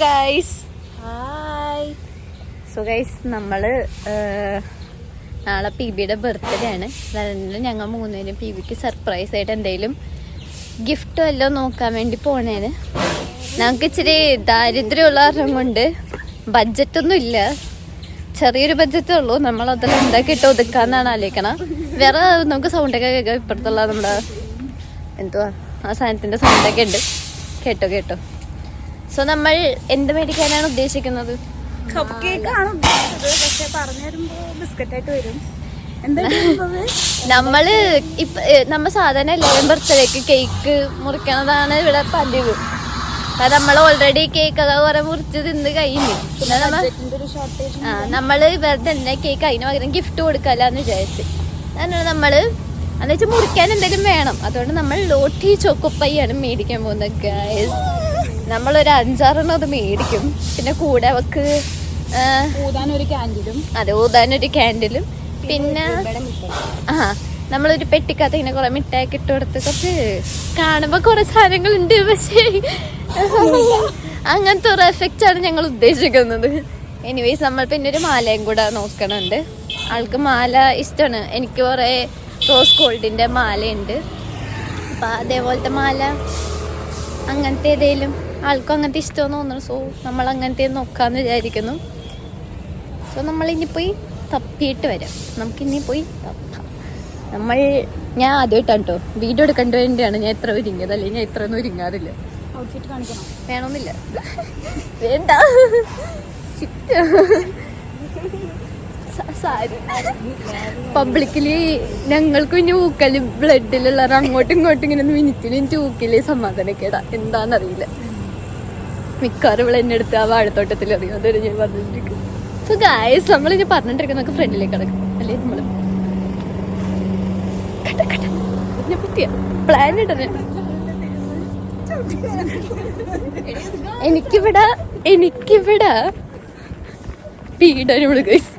Guys hi. So guys നമ്മള് നാളെ P ബിയുടെ ബർത്ത്ഡേ ആണ്. അതുകൊണ്ട് ഞങ്ങൾ മൂന്നുപേരും പി ബിക്ക് സർപ്രൈസ് ആയിട്ട് എന്തെങ്കിലും ഗിഫ്റ്റ് വല്ലതും നോക്കാൻ വേണ്ടി പോണേന്. ഞങ്ങൾക്ക് ഇച്ചിരി ദാരിദ്ര്യമുള്ള കാരണം കൊണ്ട് ബഡ്ജറ്റൊന്നും ഇല്ല, ചെറിയൊരു ബഡ്ജറ്റേ ഉള്ളൂ. നമ്മളതെല്ലാം ഉണ്ടാക്കിയിട്ട് ഒതുക്കാന്നാണ് ആലോചിക്കണം. വേറെ നമുക്ക് സൗണ്ടൊക്കെ കേൾക്കാം. ഇപ്പുറത്തുള്ള നമ്മുടെ എന്തുവാ ആ സാധനത്തിന്റെ സൗണ്ടൊക്കെ ഉണ്ട്. കേട്ടോ കേട്ടോ. സോ നമ്മൾ എന്ത് മേടിക്കാനാണ് ഉദ്ദേശിക്കുന്നത്? കപ്പ് കേക്ക് ആണ് ഉദ്ദേശിച്ചത്. പക്ഷെ പറഞ്ഞു തരുമ്പോ ബിസ്ക്കറ്റ് ആയിട്ട് വരും. നമ്മള് നമ്മ സാധാരണ എല്ലാവരും ബർത്ത്ഡേക്ക് കേക്ക് മുറിക്കണതാണ് ഇവിടെ പതിവ്. കാരണം നമ്മൾ ഓൾറെഡി കേക്കൊക്കെ കുറെ മുറിച്ച് തിന്ന് കഴിഞ്ഞു. പിന്നെ നമ്മള് വെറുതെ തന്നെ കേക്ക് അതിന് പകരം ഗിഫ്റ്റ് കൊടുക്കാല്ലാന്ന് വിചാരിച്ചു. അതിനാണ് നമ്മള് എന്നുവെച്ചാൽ മുറിക്കാൻ എന്തെങ്കിലും വേണം. അതുകൊണ്ട് നമ്മൾ ലോട്ടി ചോക്കോപ്പൈയാണ് മേടിക്കാൻ പോകുന്നത് ഗൈസ്. നമ്മളൊരു 5-6 അത് മേടിക്കും. പിന്നെ കൂടെ അവക്ക് ഊതാനൊരു ക്യാൻഡിലും, അതെ ഊതാനൊരു ക്യാൻഡിലും, പിന്നെ നമ്മളൊരു പെട്ടിക്കകത്ത് ഇങ്ങനെ കുറെ മിഠായിക്ക് ഇട്ട് കൊടുത്ത് കുറച്ച് കാണുമ്പോ കുറെ സാധനങ്ങളുണ്ട്. പക്ഷേ അങ്ങനത്തെ ഒരു എഫക്റ്റ് ആണ് ഞങ്ങൾ ഉദ്ദേശിക്കുന്നത്. എനിവേസ് നമ്മൾ പിന്നെ ഒരു മാലയും കൂടെ നോക്കണുണ്ട്. ആൾക്ക് മാല ഇഷ്ടമാണ്. എനിക്ക് കുറെ റോസ് ഗോൾഡിന്റെ മാലയുണ്ട്. അപ്പൊ അതേപോലത്തെ മാല അങ്ങനത്തെ ഏതെങ്കിലും ആൾക്കും അങ്ങനത്തെ ഇഷ്ടമെന്ന് തോന്നുന്നു. സോ നമ്മൾ അങ്ങനത്തെ നോക്കാന്ന് വിചാരിക്കുന്നു. സോ നമ്മളിനി പോയി തപ്പിയിട്ട് വരാം. നമുക്കിനി പോയി തപ്പാം. ഞാൻ ആദ്യമായിട്ടാണ് കേട്ടോ വീഡിയോ എടുക്കേണ്ട വേണ്ടിയാണ് ഞാൻ ഇത്ര ഒരുങ്ങിയത്. അല്ലെങ്കിൽ ഞാൻ ഇത്രയൊന്നും ഒരുങ്ങാറില്ല. ഔട്ട്ഫിറ്റ് കാണിക്കണം വേണമെന്നില്ല, വേണ്ട. പബ്ലിക്കലി ഞങ്ങൾക്ക് പിന്നെ ഊക്കല് ബ്ലഡിലുള്ള അങ്ങോട്ടും ഇങ്ങോട്ടും ഇങ്ങനെ മിനിറ്റ് ഊക്കല് സമാധാനക്കേടാ എന്താന്നറിയില്ല. മിക്കവാറും ഇവിടെ എന്നെ എടുത്ത് ആ വാഴത്തോട്ടത്തിൽ അറിയാം. അതൊരു ഞാൻ പറഞ്ഞിരിക്കും. സോ ഗായ്സ് നമ്മളിനി പറഞ്ഞിട്ടിരിക്കും. നമുക്ക് ഫ്രണ്ടിലേക്ക് കിടക്കും. അല്ലേ നമ്മള് പ്ലാൻ ഇടണേ. എനിക്കിവിടെ പീഡനോട് ഗൈസ്.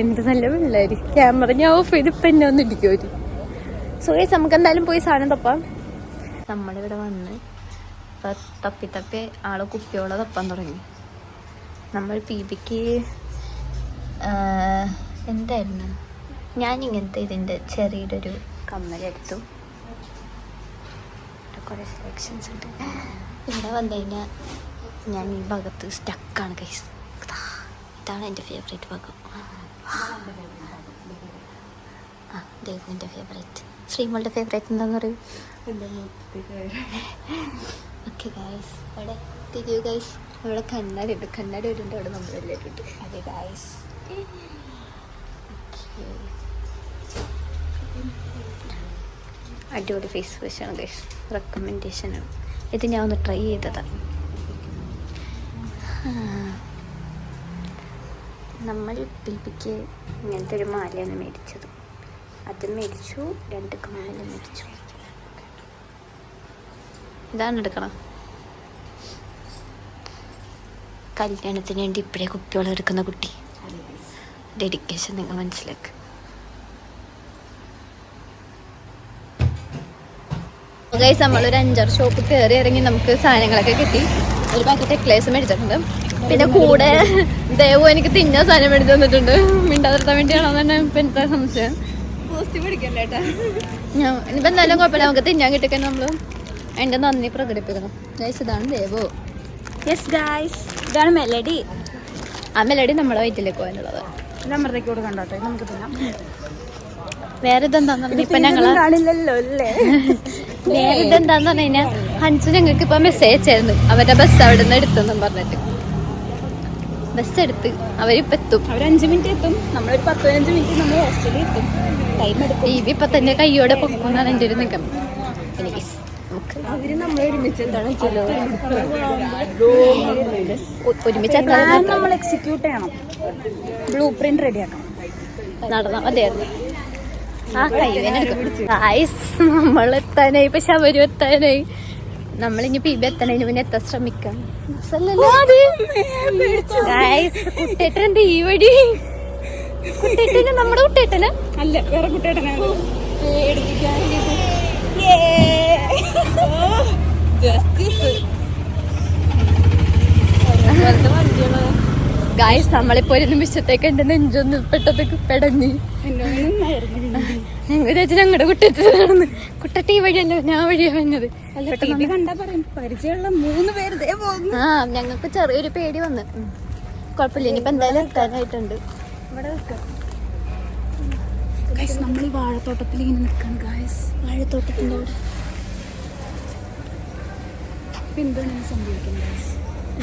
എന്ത് നല്ല പിള്ളേര്. ക്യാമറ ഞാൻ ഓഫ് ചെയ്ത് ഇപ്പം എന്നെ ഒന്ന് ഇടിക്കുമോ? സോ ഗൈസ് നമുക്ക് എന്തായാലും പോയി സാധനം തപ്പാം. നമ്മളിവിടെ വന്ന് തപ്പി ആള് കുപ്പിയോളം തപ്പാൻ തുടങ്ങി. നമ്മൾ പി ബിക്ക് എന്തായിരുന്നു ഞാനിങ്ങനത്തെ ഇതിൻ്റെ ചെറിയൊരു കമ്മലെടുത്തു. കുറേ സെലക്ഷൻസ് ഉണ്ട്. ഇവിടെ വന്നു കഴിഞ്ഞാൽ ഞാൻ ഈ ഭാഗത്ത് സ്റ്റക്കാണ് ഗൈസ്. ഇതാണ് എൻ്റെ ഫേവറേറ്റ് ഭാഗം. ദേവിൻ്റെ ഫേവറേറ്റ്. ശ്രീമളുടെ ഫേവറേറ്റ് എന്താണെന്ന് പറയൂ. ഓക്കെ ഗൈസ് അവിടെ തിരിയൂ ഗൈസ്. അവിടെ കണ്ണാടി ഉണ്ട്. കണ്ണാടി വരുന്നുണ്ട് അവിടെ നമ്മളെല്ലാവരും ഉണ്ട്. അതെ ഗൈസ്. അടിപൊളി ഫേസ് വാഷാണ് ഗൈസ്. റെക്കമെൻഡേഷനാണ് ഇത്. ഞാൻ ഒന്ന് ട്രൈ ചെയ്തതാണ്. നമ്മൾ പിൽപ്പിക്ക് ഇങ്ങനത്തെ ഒരു മാലയാണ് മേടിച്ചത്. അത് മേടിച്ചു. 2 കമ്മല് മേടിച്ചു. ഇതാണ് എടുക്കണം. കല്യാണത്തിന് വേണ്ടി ഇപ്പോഴേ കുപ്പിയോളം എടുക്കുന്ന കുട്ടി. ഡെഡിക്കേഷൻ നിങ്ങൾ മനസ്സിലാക്കുക. ഗൈസ് നമ്മളൊരു 5-6 ഷോപ്പ് കയറി ഇറങ്ങി നമുക്ക് സാധനങ്ങളൊക്കെ കിട്ടി. ഒരു പാക്കറ്റ് നെക്ലേസ് മേടിച്ചിട്ടുണ്ട്. പിന്നെ കൂടെ ദേവു എനിക്ക് തിന്നാൻ സാധനം മേടിച്ചു തന്നിട്ടുണ്ട്. മിണ്ടാതിർത്താൻ വേണ്ടിയാണോ തന്നെ ഇപ്പം എന്താ സംശയം. ഇനിയിപ്പോൾ എന്തായാലും കുഴപ്പമില്ല. നമുക്ക് തിന്നാൻ കിട്ടിക്കാൻ നമ്മൾ എൻ്റെ നന്ദി പ്രകടിപ്പിക്കണം. ഗൈസ് ഇതാണ് ദേവു. യെസ് ഗൈസ് ഇതാണ് മെലഡി. ആ മെലഡി നമ്മളെ വയറ്റിലേക്ക് പോകാനുള്ളത്. നമ്മളിലേക്ക് കൂടെ കണ്ടോട്ടെ. നമുക്ക് തിന്നാം. വേറെ ഇതെന്താന്ന് പറഞ്ഞാൽ ഇപ്പം ഞങ്ങൾ കാണില്ലല്ലോ അല്ലേ. വേറെ ഇതെന്താന്ന് പറഞ്ഞു കഴിഞ്ഞാൽ ഹൻസു ഞങ്ങൾക്ക് ഇപ്പം മെസ്സേജ് അയച്ചായിരുന്നു. അവരുടെ ബസ് അവിടെ നിന്ന് എടുത്തെന്നും പറഞ്ഞിട്ട്. ബസ് എടുത്ത് അവരിപ്പം എത്തും. അവർ 5 മിനിറ്റ് എത്തും. നമ്മളൊരു 10-15 മിനിറ്റ് നമ്മൾ ഹോസ്റ്റലിൽ എത്തും. ടൈം എടുക്കും. ഇപ്പം തന്നെ കയ്യോടെ പൊക്കണമെന്നാണ് എൻ്റെ ഒരു നിഗമനം. എനിക്ക് അവര് നമ്മളെ ഒരുമിച്ച് എന്താണ് ഒരുമിച്ച് നമ്മൾ എക്സിക്യൂട്ട് ചെയ്യണം. ബ്ലൂ പ്രിന്റ് റെഡിയാക്കണം. നടന്നാൽ മതിയായിരുന്നു. ആ കൈവേനെടുക്കും. നമ്മളെത്താനായി. പക്ഷെ അവരും എത്താനായി. നമ്മളിനി പി ബി എത്തണതിന് മുന്നേ എത്താൻ ശ്രമിക്കാം. കുട്ടേട്ടൻ ഈ വഴി കുട്ടേട്ടന് നമ്മുടെ കുട്ടേട്ടന് അല്ല വേറെ കുട്ടേട്ടനാണ്. ഗായ്സ് നമ്മളിപ്പോ ഒരു നിമിഷത്തേക്ക് എന്റെ നെഞ്ചൊന്ന് പെട്ടതൊക്കെ പെടഞ്ഞ് ഞങ്ങൾ ഞങ്ങളുടെ കുട്ടേട്ടനാണെന്ന്. കുട്ടേട്ട ഈ വഴിയല്ലോ, ഞാൻ വഴിയാ വന്നത്. കണ്ടാ പറയും പരിചയമുള്ള 3 പേര് ഇതേ പോകുന്നു. ആ ഞങ്ങൾക്ക് ചെറിയൊരു പേടി വന്ന്. കുഴപ്പമില്ല, ഇനിയിപ്പോ എന്തായാലും എത്താനായിട്ടുണ്ട്. ഇവിടെ വെക്കാം. നമ്മൾ ഈ വാഴത്തോട്ടത്തിൽ ഇങ്ങനെ നിൽക്കാണ് ഗായ്സ്. വാഴത്തോട്ടത്തിന്റെ അവിടെ എന്താണ് സംഭവിക്കുന്നത്?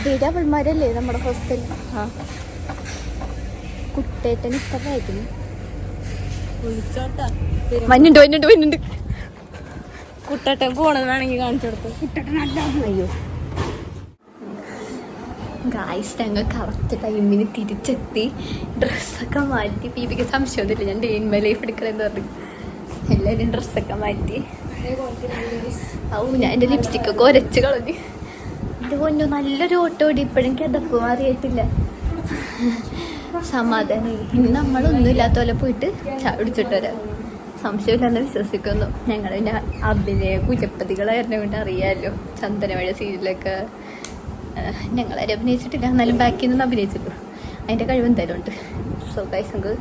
വീരവന്മാരല്ലേ നമ്മുടെ ഹോസ്റ്റലിൽ. കുട്ടേട്ടൻ ഇപ്പൊ വായിക്കുന്നു. മഞ്ഞുണ്ട് മഞ്ഞുണ്ട് മഞ്ഞുണ്ട്. കുട്ടേട്ടൻ പോണെന്ന് വേണമെങ്കിൽ കാണിച്ചു കൊടുത്തു. കുട്ടേട്ടനല്ല. അയ്യോ ഗായ്സ്, ഞങ്ങൾ കറക്റ്റ് ടൈമിന് തിരിച്ചെത്തി. ഡ്രസ്സൊക്കെ മാറ്റി. പീപിക്ക് സംശയമൊന്നുമില്ല ഞാൻ ഡേ ഇൻ മൈ ലൈഫ് എടുക്കണമെന്ന് പറഞ്ഞു. എല്ലാവരും ഡ്രസ്സൊക്കെ മാറ്റി. ഞാൻ എൻ്റെ ലിപ്സ്റ്റിക്കൊക്കെ ഉരച്ച് കളഞ്ഞു. എൻ്റെ പൊന്നോ നല്ലൊരു ഓട്ടോ ഓടി. ഇപ്പോഴും കിടപ്പ് മാറിയിട്ടില്ല. സമാധാനം. ഇന്ന് നമ്മളൊന്നും ഇല്ലാത്ത പോലെ പോയിട്ട് ചായ പിടിച്ചിട്ട് വരാം. സംശയമില്ലെന്ന് വിശ്വസിക്കുന്നു. ഞങ്ങൾ പിന്നെ അഭിനയ കുലപ്പതികളായിരുന്നു കൊണ്ട് അറിയാമല്ലോ. ചന്ദനമഴ സീരിയലൊക്കെ ഞങ്ങളാരും അഭിനയിച്ചിട്ടില്ല, എന്നാലും ബാക്കിൽ നിന്ന് അഭിനയിച്ചിട്ടു. അതിൻ്റെ കഴിവ് എന്തായാലും ഉണ്ട്. സോ ഗൈസ് നമുക്ക്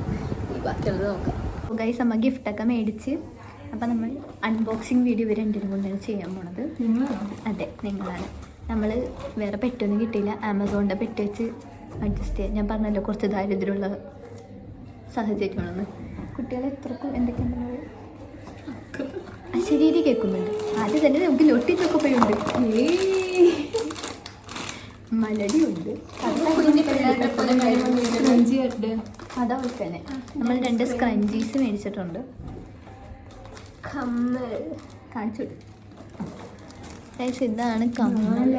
ബാക്കിയുള്ളത് നോക്കാം. സോ ഗൈസ് അമ്മ ഗിഫ്റ്റൊക്കെ മേടിച്ച് അപ്പം നമ്മൾ അൺബോക്സിങ് വീഡിയോ ഇവർ രണ്ടിനും കൊണ്ടാണ് ചെയ്യാൻ പോണത്. അതെ നിങ്ങളാണ്. നമ്മൾ വേറെ പെട്ടൊന്നും കിട്ടിയില്ല. ആമസോണിൻ്റെ പെട്ട് വെച്ച് അഡ്ജസ്റ്റ് ചെയ്യാം. ഞാൻ പറഞ്ഞല്ലോ കുറച്ച് ദാരിദ്ര്യമുള്ള സാഹചര്യമാണെന്ന്. കുട്ടികളെ എത്രക്കും എന്തൊക്കെയുണ്ടെന്നത് ശരീരം കേൾക്കുന്നുണ്ട്. ആദ്യം തന്നെ നമുക്ക് നോട്ടീസൊക്കെ പോയുണ്ട്. മലടിയുണ്ട്. അതവിടെ തന്നെ നമ്മൾ 2 സ്ക്രഞ്ചീസ് മേടിച്ചിട്ടുണ്ട്. കമ്മൽ കാണിച്ചു. ഇതാണ് കമ്മല.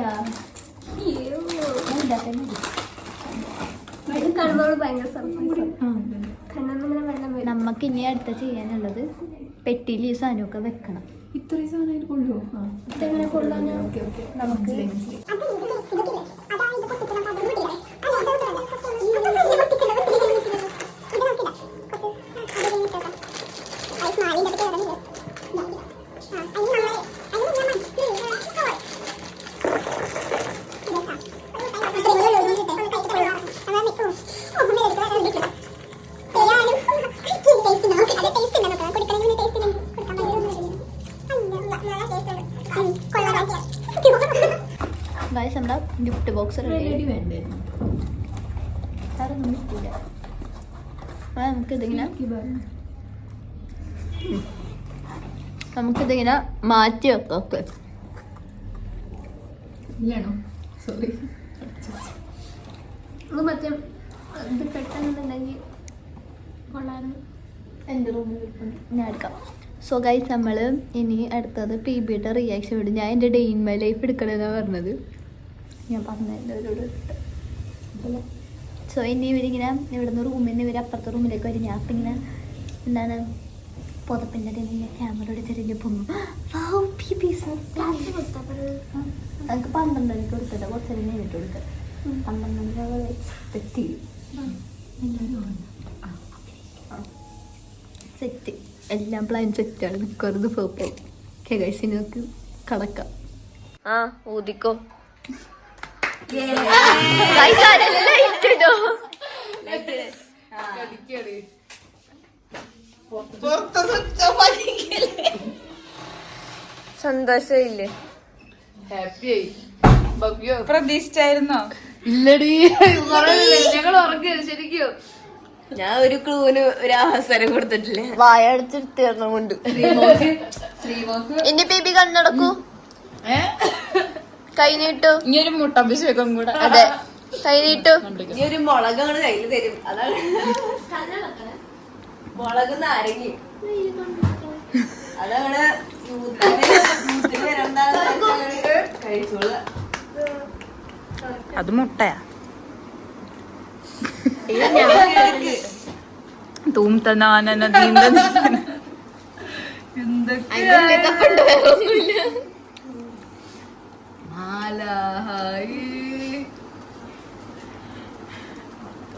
നമുക്ക് ഇനി അടുത്ത ചെയ്യാനുള്ളത് പെട്ടിയിൽ ഈ സാധനമൊക്കെ വെക്കണം. ഇത്രയും സാധനം കൊള്ളുമോ? നമുക്ക് ഗായ്സ് നമ്മുടെ ഗിഫ്റ്റ് ബോക്സ് റെഡി വേണ്ടേ? സാറൊന്നും കിട്ടില്ല. നമുക്കിതിങ്ങനെ മാറ്റി വെക്കാം. ഓക്കെ സോറി മറ്റേ ഇത് പെട്ടെന്നുണ്ടെങ്കിൽ കൊള്ളാനും എൻ്റെ റൂമിൽ ഞാൻ എടുക്കാം. സോ ഗൈസ് നമ്മൾ ഇനി അടുത്തത് പി ബിയുടെ റിയാക്ഷൻ വിടും. ഞാൻ എൻ്റെ ഡേ ഇൻ മൈ ലൈഫ് എടുക്കണമെന്നാണ് പറഞ്ഞത്. ഞാൻ പറഞ്ഞവരോട്. സോ ഇനി ഇവരിങ്ങനെ ഇവിടുന്ന് റൂമിൽ നിന്ന് ഇവർ അപ്പുറത്തെ റൂമിലേക്ക് വരും. ഞാൻ അപ്പം ഇങ്ങനെ എന്താണ് പുതപ്പിൻ്റെ ഇങ്ങനെ ക്യാമറ എടുത്തിട്ട് പോകും. നമുക്ക് 12 മണിക്ക് കൊടുക്കട്ടെ, കുറച്ച് നേരം കഴിഞ്ഞിട്ട് കൊടുക്കാം. 12 മണിക്ക് എത്തി സെറ്റ്. എല്ലാം പ്ലാൻ സെറ്റാണ്. മിക്കവാറും ഫോപ്പായി. കേസിന് നമുക്ക് കടക്കാം. ആ ഊതിക്കോ. സന്തോഷമില്ലേ? ഹാപ്പിയായി. പ്രതീക്ഷിച്ചായിരുന്നോ? ഇല്ലടി, ഞങ്ങൾ ഉറങ്ങിയത് ശരിക്കും. ഞാൻ ഒരു ക്ലൂവിന് ഒരു അവസരം കൊടുത്തിട്ടില്ല. വായ അടച്ചെടുത്തിരുന്ന കൊണ്ട്. എന്റെ ബേബി കണ്ണടക്കൂ. കൈ നീട്ടു. ഇനി ഒരു മുട്ടഭിഷേകം കൂടെ. അതെ കൈ നീട്ടു. ഈ ഒരു മുളക് കയ്യിൽ തരും. അതാണ് മുളക് നാരങ്ങി. അതാണ് കഴിച്ചോളൂ. അത് മുട്ടയാ. തൂം തനാന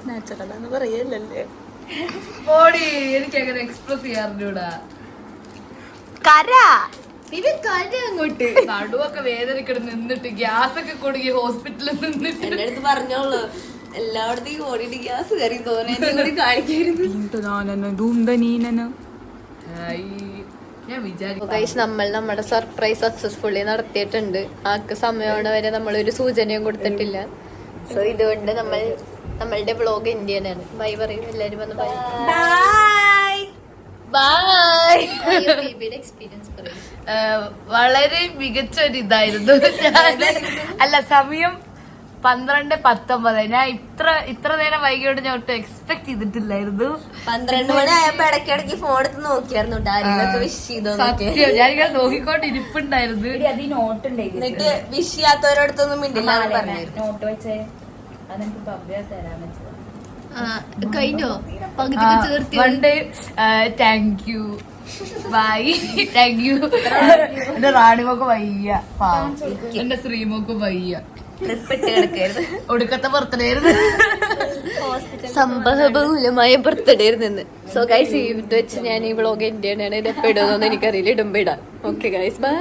നാച്ചുറലാന്ന് പറയല്ലേ. ബോഡി എനിക്ക് അങ്ങനെ എക്സ്പ്രസ് ചെയ്യാറില്ലൂടാ. കര ഇത് കാര്യം അങ്ങോട്ട് നടുവൊക്കെ വേദനക്കിട്ട് നിന്നിട്ട് ഗ്യാസ് ഒക്കെ കൊടുക്കി ഹോസ്പിറ്റലിൽ നിന്നിട്ട് എന്റെ അടുത്ത് പറഞ്ഞോളൂ എല്ലായിടത്തേക്കും ഓടിയിട്ട് ഗ്യാസ് കയറി തോന്നി കാണിക്കായിരുന്നു. ഞാൻ വിചാരിച്ചു നമ്മൾ നമ്മുടെ സർപ്രൈസ് സക്സസ്ഫുള്ളി നടത്തിയിട്ടുണ്ട്. ആക്ക് സമയമാണ് വരെ നമ്മളൊരു സൂചനയും കൊടുത്തിട്ടില്ല. സോ ഇതുകൊണ്ട് നമ്മളുടെ വ്ളോഗ് ഇന്ത്യനാണ്. ബൈ പറയും എല്ലാരും വന്ന് ബൈ ബൈ. എക്സ്പീരിയൻസ് പറയും. വളരെ മികച്ച ഒരു ഇതായിരുന്നു. അല്ല സമയം 12:19. ഞാൻ ഇത്ര നേരം വൈകിയോട് ഞാൻ ഒട്ടും എക്സ്പെക്ട് ചെയ്തിട്ടില്ലായിരുന്നു. 12 മണി ആയപ്പോ ഇടയ്ക്കിടയ്ക്ക് ഫോൺ എടുത്ത് നോക്കിയായിരുന്നു ആരെങ്കിലും വിഷ് ചെയ്തോ. സത്യം ഞാനിങ്ങനെ നോക്കിക്കൊണ്ട് ഇരിപ്പുണ്ടായിരുന്നു. എന്നിട്ട് വിഷ് ചെയ്യാത്തവരടുത്തൊന്നും മിണ്ടില്ല നോട്ട് വെച്ചേ അതെനിക്ക് പബ്ലിയാ തരാൻ വെച്ചത്. കഴിഞ്ഞോ പകുതി ചേർത്തി. Thank you bye thank you. എന്റെ റാണിമൊക്കെ വയ്യ, എന്റെ ശ്രീമൊക്കെ വയ്യ. ട്രിപ്പ് ഇട്ട് കിടക്കരുത്. ഒടുക്കത്തെ ബർത്ത്ഡേ ആയിരുന്നു. സംഭവബഹുലമായ ബർത്ത്ഡേ ആയിരുന്നു. സോ ഗൈസ് ഇത് വെച്ച് ഞാൻ ഈ വ്ളോഗ് എന്റെയാണ്. ഇത് എപ്പോ ഇടുന്നൊന്നും എനിക്കറിയില്ല. ഇടുമ്പോ ഇടാം. ഓക്കെ ഗൈസ് ബൈ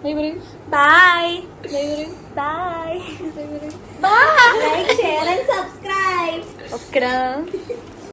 ബൈ പറയും. Bye bye bye. Like share and subscribe. ഓക്കെടാ.